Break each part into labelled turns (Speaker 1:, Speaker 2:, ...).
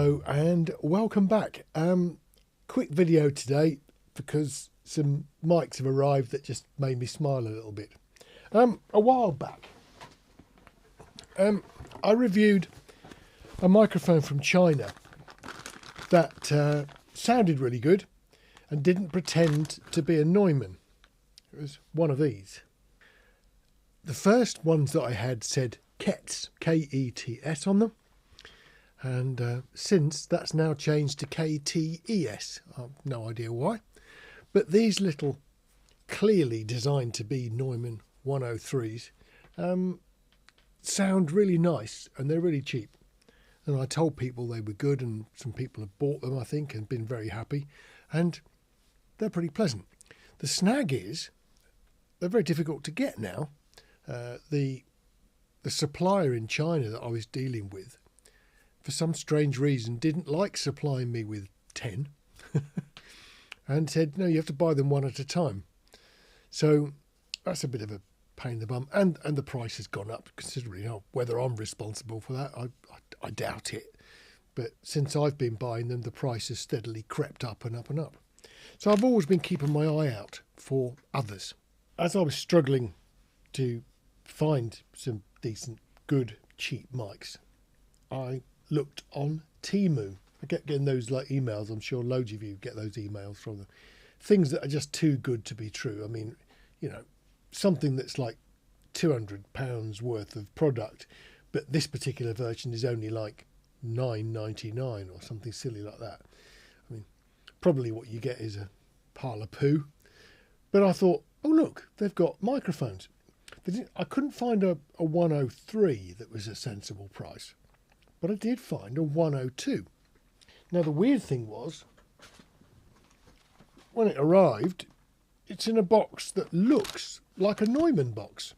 Speaker 1: Hello and welcome back. Quick video today because some mics have arrived that just made me smile a little bit. A while back, I reviewed a microphone from China that sounded really good and didn't pretend to be a Neumann. It was one of these. The first ones that I had said Kets, K-E-T-S on them. And since that's now changed to KTES. I've no idea why. But these little, clearly designed to be Neumann 103s, sound really nice and they're really cheap. And I told people they were good and some people have bought them, I think, and been very happy. And they're pretty pleasant. The snag is they're very difficult to get now. The supplier in China that I was dealing with, for some strange reason, didn't like supplying me with 10 and said, no, you have to buy them one at a time. So that's a bit of a pain in the bum. And the price has gone up considerably. Now, whether I'm responsible for that, I doubt it. But since I've been buying them, the price has steadily crept up and up and up. So I've always been keeping my eye out for others. As I was struggling to find some decent, good, cheap mics, I looked on Temu. I get getting those like emails. I'm sure loads of you get those emails from them. Things that are just too good to be true. I mean, you know, something that's like £200 worth of product, but this particular version is only like $9.99 or something silly like that. I mean, probably what you get is a pile of poo. But I thought, oh look, they've got microphones. I couldn't find a 103 that was a sensible price. But I did find a 102. Now, the weird thing was, when it arrived, it's in a box that looks like a Neumann box.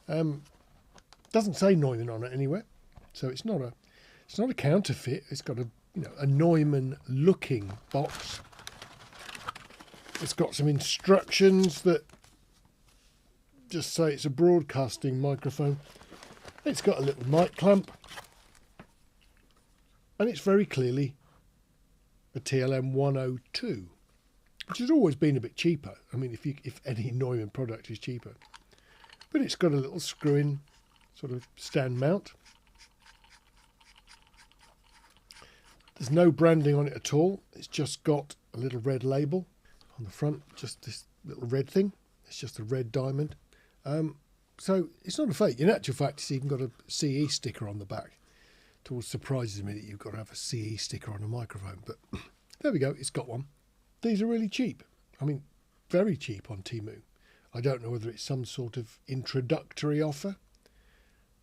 Speaker 1: Doesn't say Neumann on it anywhere, so it's not a counterfeit. It's got a Neumann looking box. It's got some instructions that just say it's a broadcasting microphone. It's got a little mic clamp. And it's very clearly a TLM 102, which has always been a bit cheaper. I mean, if any Neumann product is cheaper. But it's got a little screw-in sort of stand mount. There's no branding on it at all. It's just got a little red label on the front, just this little red thing. It's just a red diamond. So it's not a fake. In actual fact, it's even got a CE sticker on the back. It always surprises me that you've got to have a CE sticker on a microphone, but there we go, it's got one. These are really cheap. I mean, very cheap on Temu. I don't know whether it's some sort of introductory offer,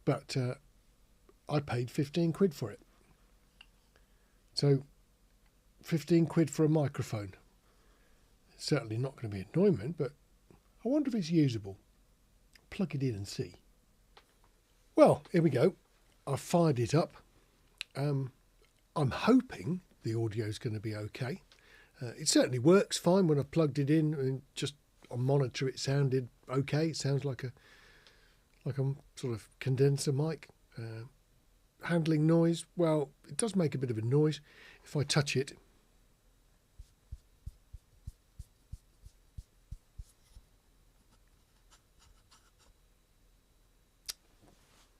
Speaker 1: but I paid 15 quid for it. So 15 quid for a microphone. It's certainly not going to be a Neumann, but I wonder if it's usable. Plug it in and see. Well, here we go. I've fired it up. I'm hoping the audio is going to be okay. It certainly works fine when I've plugged it in and just on monitor it sounded okay. It sounds like a sort of condenser mic. Handling noise, well, it does make a bit of a noise. If I touch it,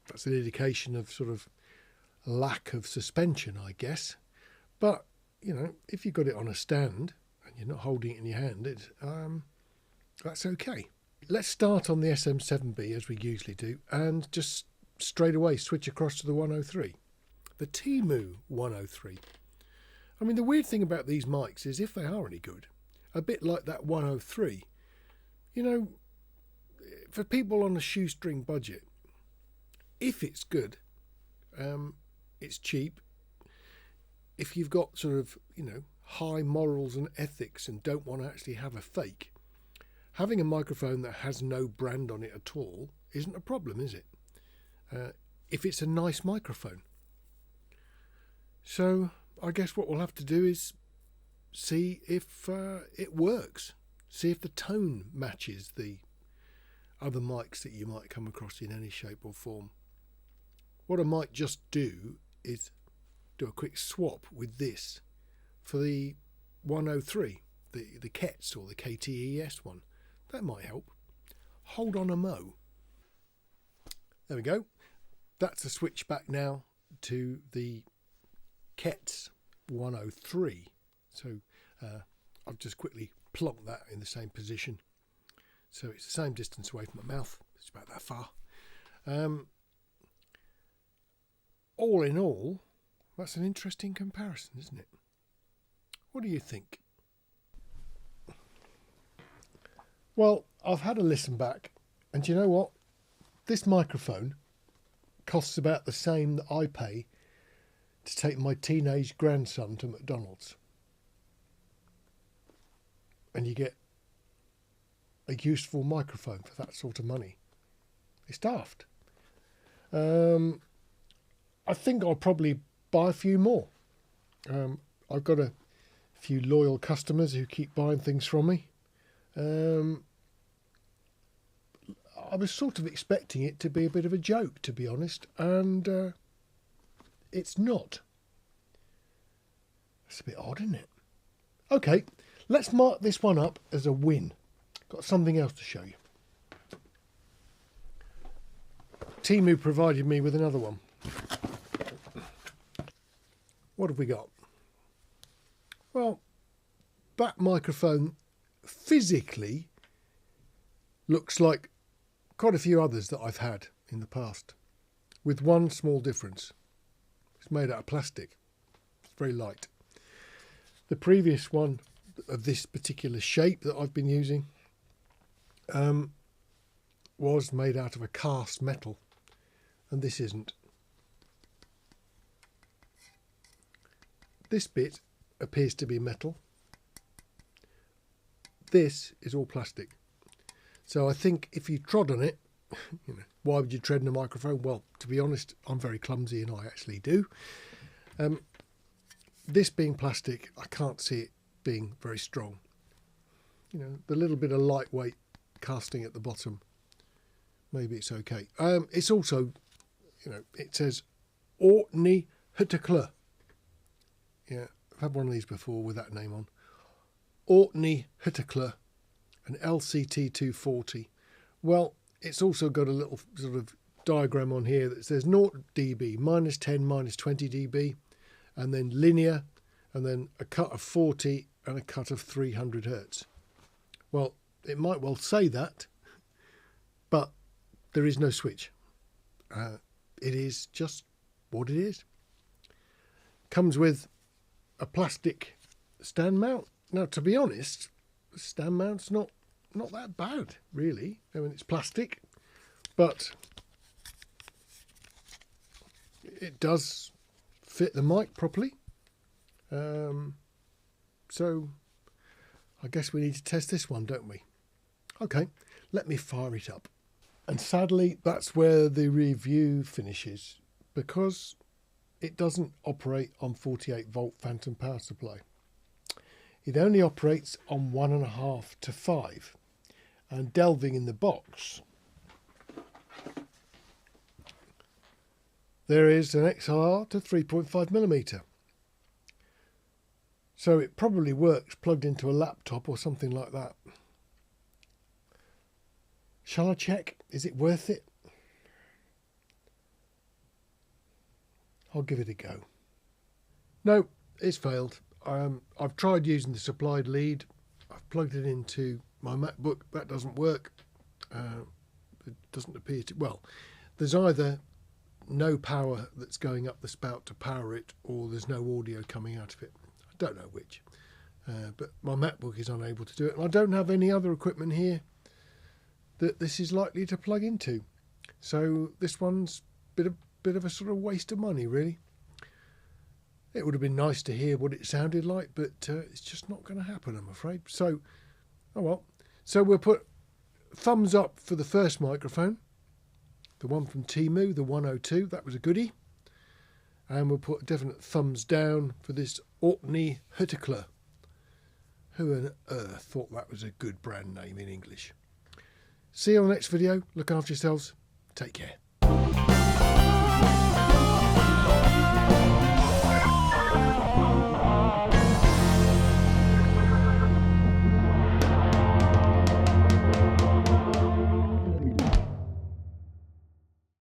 Speaker 1: that's an indication of sort of lack of suspension, I guess. But, you know, if you've got it on a stand and you're not holding it in your hand, that's okay. Let's start on the SM7B as we usually do and just straight away switch across to the 103. The Temu 103. I mean, the weird thing about these mics is if they are any good, a bit like that 103, you know, for people on a shoestring budget, if it's good, it's cheap. If you've got sort of, you know, high morals and ethics and don't want to actually have a fake, having a microphone that has no brand on it at all isn't a problem, is it? If it's a nice microphone. So I guess what we'll have to do is see if it works. See if the tone matches the other mics that you might come across in any shape or form. What I might just do is do a quick swap with this for the 103, the KETS or the KTES one. That might help. Hold on a mo. There we go. That's a switch back now to the KETS 103. So I've just quickly plonked that in the same position. So it's the same distance away from my mouth. It's about that far. All in all, that's an interesting comparison, isn't it? What do you think? Well, I've had a listen back, and you know what? This microphone costs about the same that I pay to take my teenage grandson to McDonald's. And you get a useful microphone for that sort of money. It's daft. I think I'll probably buy a few more. I've got a few loyal customers who keep buying things from me. I was sort of expecting it to be a bit of a joke, to be honest, and it's not. It's a bit odd, isn't it? Okay, let's mark this one up as a win. Got something else to show you. Temu provided me with another one. What have we got? Well, that microphone physically looks like quite a few others that I've had in the past, with one small difference. It's made out of plastic. It's very light. The previous one of this particular shape that I've been using was made out of a cast metal, and this isn't. This bit appears to be metal. This is all plastic. So I think if you trod on it, you know, why would you tread on a microphone? Well, to be honest, I'm very clumsy and I actually do. This being plastic, I can't see it being very strong. You know, the little bit of lightweight casting at the bottom, maybe it's okay. It's also, you know, it says Orkney Huttekler. Yeah, I've had one of these before with that name on. Orkney Huttekler, an LCT 240. Well, it's also got a little sort of diagram on here that says 0 dB, minus 10, minus 20 dB, and then linear, and then a cut of 40 and a cut of 300 hertz. Well, it might well say that, but there is no switch. It is just what it is. Comes with a plastic stand mount. Now, to be honest, the stand mount's not that bad, really. I mean, it's plastic, but it does fit the mic properly. So I guess we need to test this one, don't we? Okay, let me fire it up. And sadly, that's where the review finishes, because it doesn't operate on 48 volt phantom power supply. It only operates on 1.5 to 5. And delving in the box, there is an XLR to 3.5mm. So it probably works plugged into a laptop or something like that. Shall I check? Is it worth it? I'll give it a go. No, it's failed. I've tried using the supplied lead. I've plugged it into my MacBook. That doesn't work. It doesn't appear to. Well, there's either no power that's going up the spout to power it, or there's no audio coming out of it. I don't know which. But my MacBook is unable to do it. And I don't have any other equipment here that this is likely to plug into. So this one's a bit of a sort of waste of money, really. It would have been nice to hear what it sounded like, but it's just not going to happen, I'm afraid. So, oh well. So we'll put thumbs up for the first microphone, the one from Temu, the 102. That was a goodie. And we'll put a definite thumbs down for this Orkney Huttekler. Who on earth thought that was a good brand name in English? See you on the next video. Look after yourselves. Take care.